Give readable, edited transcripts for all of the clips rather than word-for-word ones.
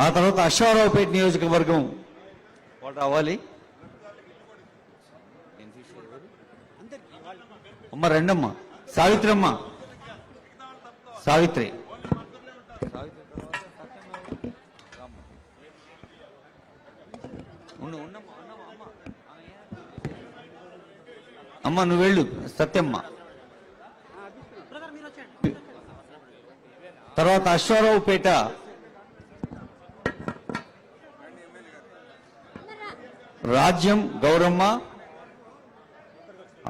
ఆ తర్వాత అశ్వారావుపేట నియోజకవర్గం వాళ్ళు రావాలి. అమ్మ రెండమ్మ సావిత్రమ్మ, సావిత్రి అమ్మ నువ్వు వెళ్ళు. సత్యమ్మ, తర్వాత అశ్వారావుపేట రాజ్యం గౌరమ్మ,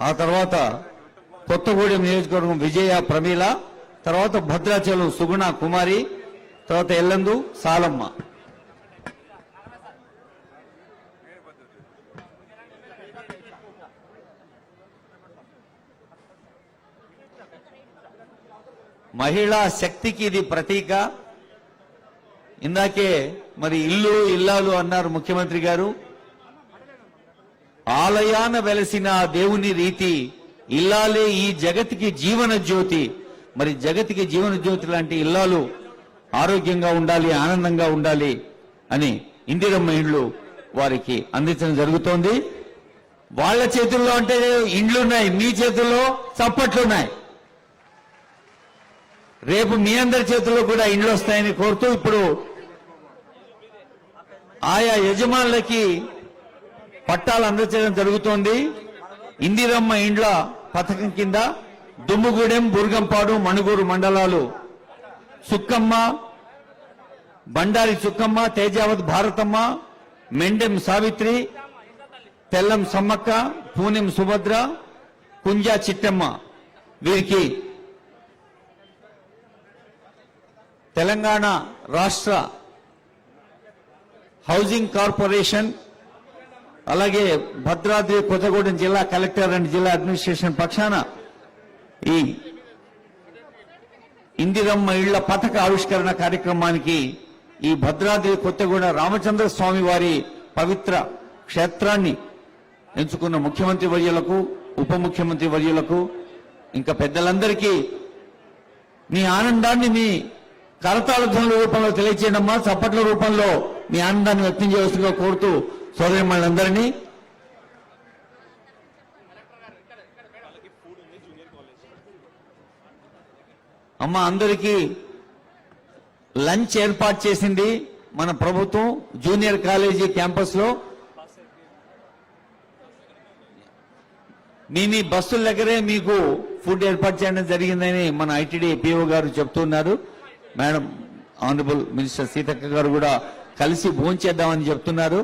ఆ తర్వాత కొత్తగూడెం నియోజకవర్గం విజయ ప్రమీల, తర్వాత భద్రాచలం సుగుణ కుమారి, తర్వాత ఎల్లందు సాలమ్మ. మహిళా శక్తికి ఇది ప్రతీక. ఇందాకే మరి ఇల్లు ఇల్లాలు అన్నారు ముఖ్యమంత్రి గారు. ఆలయాన వెలసిన దేవుని రీతి ఇల్లాలే ఈ జగతికి జీవన జ్యోతి. మరి జగతికి జీవన జ్యోతి లాంటి ఇల్లాలు ఆరోగ్యంగా ఉండాలి, ఆనందంగా ఉండాలి అని ఇందిరమ్మ ఇండ్లు వారికి అందించడం జరుగుతోంది. వాళ్ళ చేతుల్లో అంటే ఇండ్లున్నాయి, మీ చేతుల్లో చప్పట్లున్నాయి. రేపు మీ అందరి చేతుల్లో కూడా ఇండ్లు వస్తాయని కోరుతూ ఇప్పుడు ఆయా యజమానులకి పట్టాలు అందజేయడం జరుగుతోంది. ఇందిరమ్మ ఇండ్ల పథకం కింద దుమ్ముగూడెం, బుర్గంపాడు, మణుగూరు మండలాలు సుక్కమ్మ, బండారి చుక్కమ్మ, తేజావత్ భారతమ్మ, మెండెం సావిత్రి, తెల్లం సమ్మక్క, పూనెం సుభద్ర, కుంజా చిట్టమ్మ వీరికి తెలంగాణ రాష్ట్ర హౌసింగ్ కార్పొరేషన్ అలాగే భద్రాద్రి కొత్తగూడెం జిల్లా కలెక్టర్ అండ్ జిల్లా అడ్మినిస్ట్రేషన్ పక్షాన ఈ ఇందిరమ్మ ఇళ్ల పథక ఆవిష్కరణ కార్యక్రమానికి ఈ భద్రాద్రి కొత్తగూడెం రామచంద్ర స్వామి వారి పవిత్ర క్షేత్రాన్ని ఎంచుకున్న ముఖ్యమంత్రి వర్యులకు, ఉప ముఖ్యమంత్రి వర్యులకు, ఇంకా పెద్దలందరికీ మీ ఆనందాన్ని మీ కరతాళ ధ్వనుల రూపంలో తెలియచేయడమ్మా, చప్పట్ల రూపంలో మీ ఆనందాన్ని వ్యక్తం చేయవలసిందిగా కోరుతూ సోదరిమణులందరినీ అమ్మ అందరికీ లంచ్ ఏర్పాటు చేసింది మన ప్రభుత్వం జూనియర్ కాలేజీ క్యాంపస్ లో. మీ బస్సుల దగ్గరే మీకు ఫుడ్ ఏర్పాటు చేయడం జరిగిందని మన ఐటీడీ పిఓ గారు చెప్తున్నారు. మేడం ఆనరబుల్ మినిస్టర్ సీతక్క గారు కూడా కలిసి భోంచేద్దామని చెప్తున్నారు.